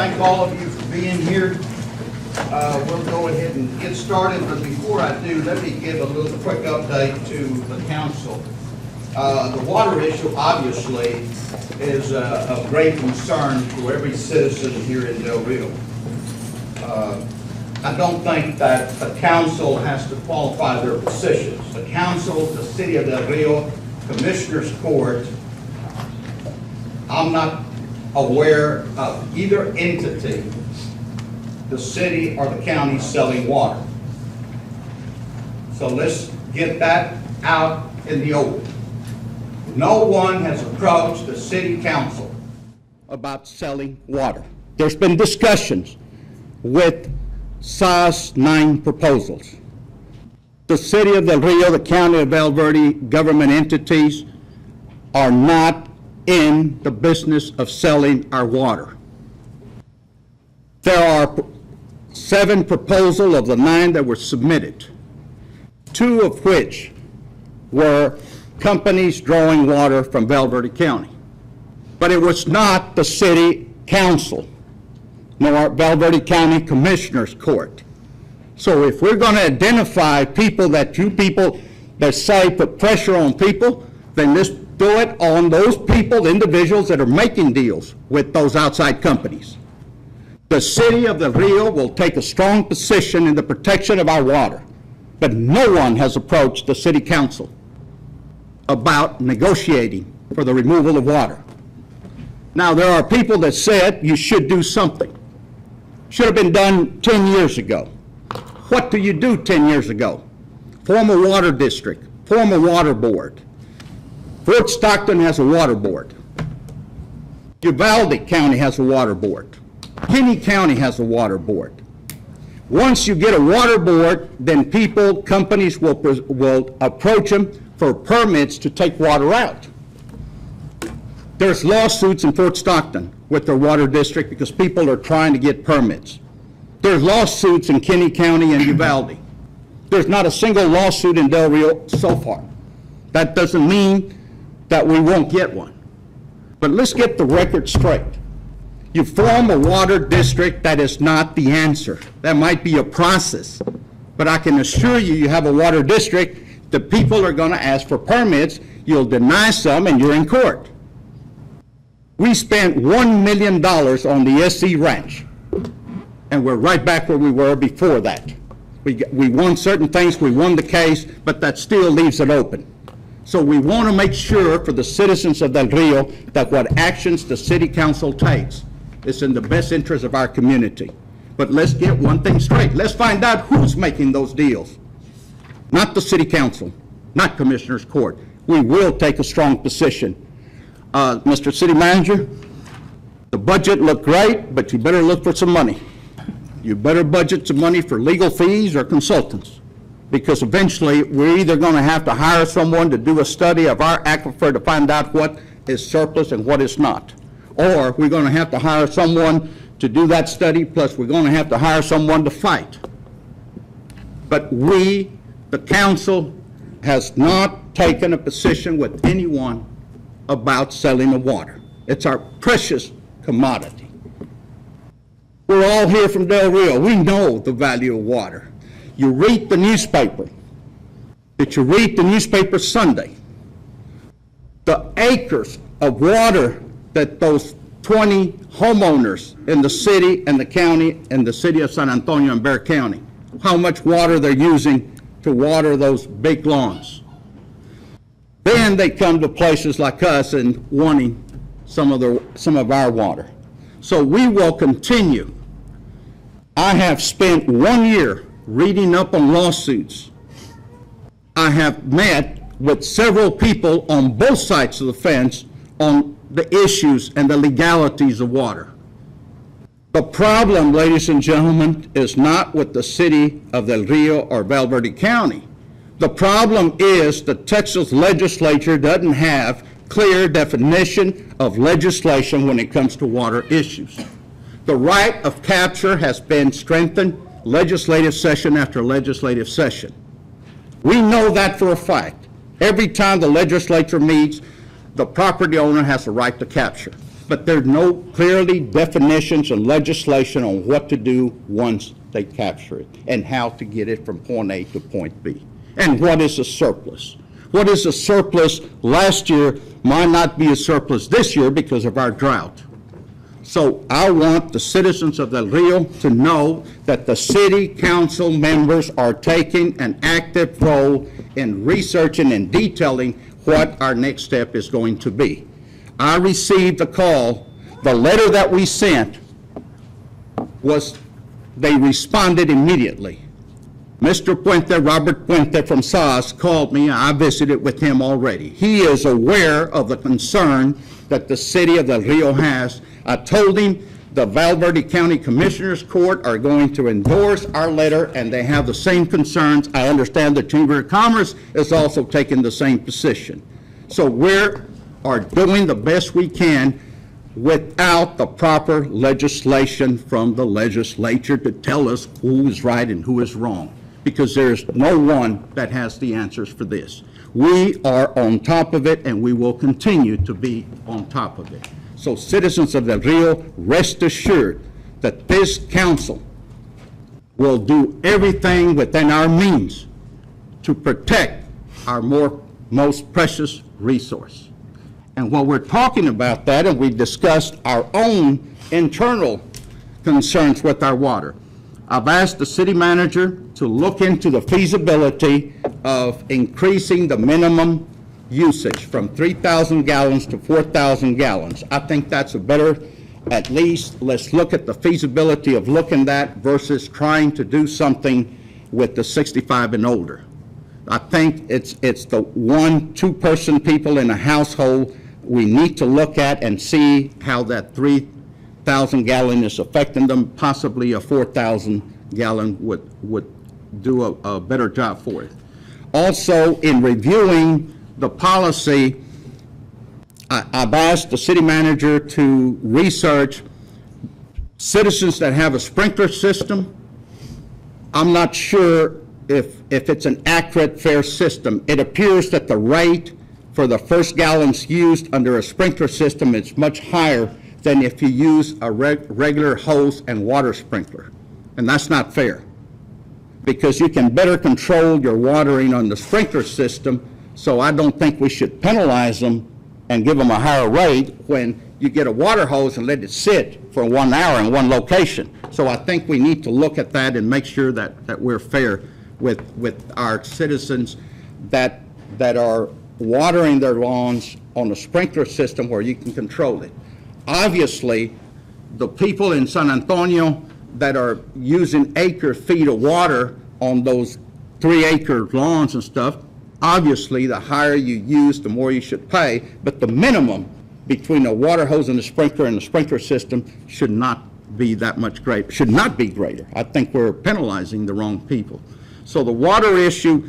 thank all of you for being here. We'll go ahead and get started, but before I do, let me give a little quick update to the council. The water issue, obviously, is of great concern to every citizen here in Del Rio. I don't think that the council has to qualify their positions. The council, the City of Del Rio, Commissioners Court, I'm not aware of either entity, the city or the county, selling water. So let's get that out in the open. No one has approached the city council about selling water. There's been discussions with SAS 9 proposals. The City of Del Rio, the County of Valverde government entities are not in the business of selling our water. There are 7 proposals of the 9 that were submitted, 2 of which were companies drawing water from Valverde County. But it was not the City Council, nor Valverde County Commissioners Court. So if we're going to identify people that say put pressure on people, then let's do it on those people, the individuals that are making deals with those outside companies. The City of Del Rio will take a strong position in the protection of our water, but no one has approached the City Council about negotiating for the removal of water. Now, there are people that said you should do something. Should have been done 10 years ago. What do you do 10 years ago? Form a water district, form a water board. Fort Stockton has a water board. Uvalde County has a water board. Kinney County has a water board. Once you get a water board, then people, companies will approach them for permits to take water out. There's lawsuits in Fort Stockton with their water district because people are trying to get permits. There's lawsuits in Kinney County and Uvalde. There's not a single lawsuit in Del Rio so far. That doesn't mean that we won't get one. But let's get the record straight. You form a water district, that is not the answer. That might be a process. But I can assure you, you have a water district, the people are going to ask for permits, you'll deny some, and you're in court. We spent $1 million on the SC Ranch, and we're right back where we were before that. We won certain things, we won the case, but that still leaves it open. So we want to make sure for the citizens of Del Rio that what actions the City Council takes is in the best interest of our community. But let's get one thing straight. Let's find out who's making those deals. Not the City Council, not Commissioners Court. We will take a strong position. Mr. City Manager, the budget looked great, but you better look for some money. You better budget some money for legal fees or consultants, because eventually we're either going to have to hire someone to do a study of our aquifer to find out what is surplus and what is not. Or we're going to have to hire someone to do that study, plus we're going to have to hire someone to fight. But we, the council, has not taken a position with anyone about selling the water. It's our precious commodity. We're all here from Del Rio. We know the value of water. You read the newspaper. Did you read the newspaper Sunday? The acres of water that those 20 homeowners in the city and the county and the city of San Antonio and Bexar County, how much water they're using to water those big lawns. Then they come to places like us and wanting some of our water. So we will continue. I have spent 1 year reading up on lawsuits. I have met with several people on both sides of the fence on the issues and the legalities of water. The problem, ladies and gentlemen, is not with the City of Del Rio or Valverde County. The problem is the Texas legislature doesn't have clear definition of legislation when it comes to water issues. The right of capture has been strengthened legislative session after legislative session. We know that for a fact. Every time the legislature meets, the property owner has a right to capture. but there's no clearly definitions and legislation on what to do once they capture it and how to get it from point A to point B. And what is a surplus? What is a surplus last year might not be a surplus this year because of our drought. So I want the citizens of Del Rio to know that the city council members are taking an active role in researching and detailing what our next step is going to be. I received a call. The letter that we sent was, they responded immediately. Mr. Puente, Robert Puente from SAS, called me. I visited with him already. He is aware of the concern that the city of Del Rio has. I told him the Valverde County Commissioners Court are going to endorse our letter, and they have the same concerns. I understand the Chamber of Commerce is also taking the same position. So we are doing the best we can without the proper legislation from the legislature to tell us who is right and who is wrong, because there's no one that has the answers for this. We are on top of it, and we will continue to be on top of it. So citizens of Del Rio, rest assured that this council will do everything within our means to protect our most precious resource. And while we're talking about that, and we discussed our own internal concerns with our water, I've asked the city manager to look into the feasibility of increasing the minimum usage from 3,000 gallons to 4,000 gallons. I think that's a better, at least let's look at the feasibility of looking at that versus trying to do something with the 65 and older. I think it's the 1-2 people in a household we need to look at and see how that 3,000 gallon is affecting them. Possibly a 4,000 gallon would do a better job for it. Also, in reviewing the policy, I've asked the city manager to research citizens that have a sprinkler system. I'm not sure if it's an accurate, fair system. It appears that the rate for the first gallons used under a sprinkler system is much higher than if you use a regular hose and water sprinkler. And that's not fair, because you can better control your watering on the sprinkler system. So I don't think we should penalize them and give them a higher rate when you get a water hose and let it sit for 1 hour in one location. So I think we need to look at that and make sure that we're fair with our citizens that are watering their lawns on a sprinkler system where you can control it. Obviously, the people in San Antonio that are using acre-feet of water on those 3-acre lawns and stuff, obviously, the higher you use, the more you should pay, but the minimum between a water hose and a sprinkler system should not be that much greater, should not be greater. I think we're penalizing the wrong people. So the water issue,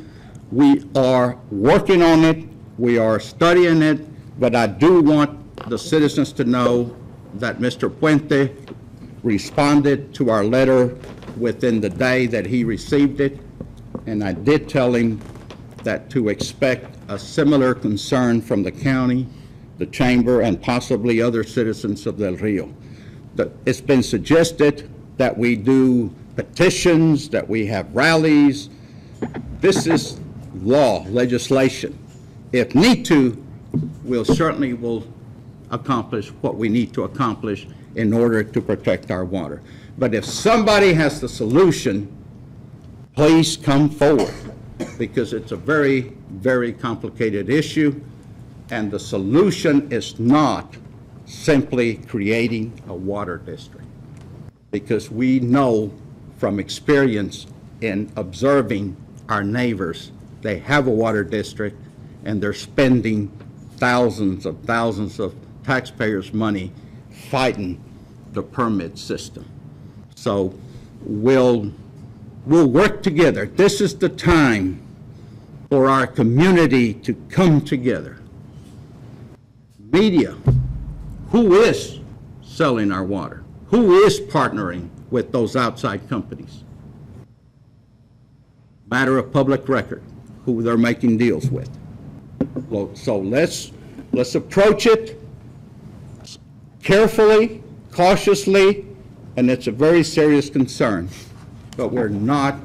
we are working on it, we are studying it, but I do want the citizens to know that Mr. Puente responded to our letter within the day that he received it, and I did tell him that to expect a similar concern from the county, the chamber, and possibly other citizens of Del Rio. It's been suggested that we do petitions, that we have rallies. This is law, legislation. If need to, we'll certainly will accomplish what we need to accomplish in order to protect our water. But if somebody has the solution, please come forward, because it's a very, very complicated issue, and the solution is not simply creating a water district, because we know from experience in observing our neighbors, they have a water district and they're spending thousands of taxpayers' money fighting the permit system. So we'll work together. This is the time for our community to come together. Media, who is selling our water? Who is partnering with those outside companies? Matter of public record, who they're making deals with. So let's approach it carefully, cautiously, and it's a very serious concern. But we're not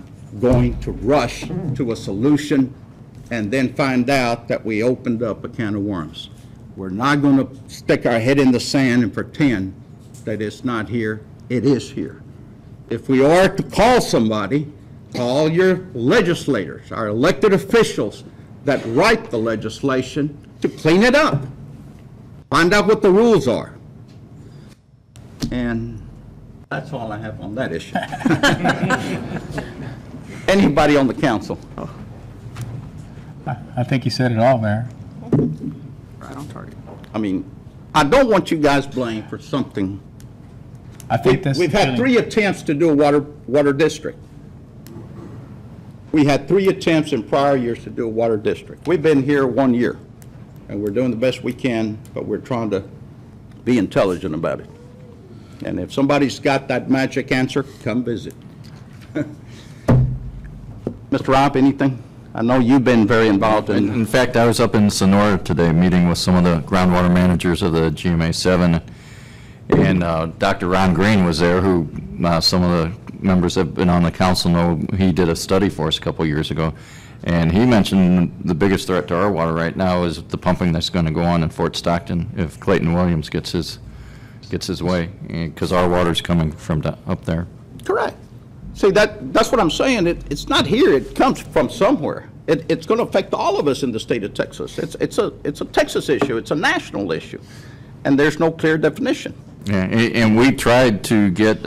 going to rush to a solution and then find out that we opened up a can of worms. We're not going to stick our head in the sand and pretend that it's not here. It is here. If we are to call somebody, call your legislators, our elected officials that write the legislation to clean it up. Find out what the rules are. And that's all I have on that issue. Anybody on the council? I think you said it all, Mayor. Right on target. I mean, I don't want you guys blamed for something. I think this. We've had 3 attempts to do a water district. We had 3 attempts in prior years to do a water district. We've been here 1 year, and we're doing the best we can, but we're trying to be intelligent about it. And if somebody's got that magic answer, come visit. Mr. Robb, anything? I know you've been very involved in. In fact, I was up in Sonora today meeting with some of the groundwater managers of the GMA 7, and Dr. Ron Green was there, who some of the members that have been on the council know. He did a study for us a couple years ago, and he mentioned the biggest threat to our water right now is the pumping that's going to go on in Fort Stockton if Clayton Williams gets his way, because our water's coming from up there. Correct. See, that's what I'm saying. It's not here. It comes from somewhere. It's going to affect all of us in the state of Texas. It's a Texas issue. It's a national issue, and there's no clear definition. Yeah, and we tried to get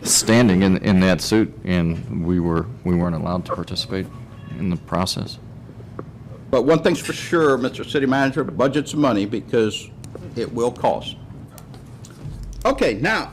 standing in that suit, and we weren't allowed to participate in the process. But one thing's for sure, Mr. City Manager, budget some money because it will cost. Okay, now,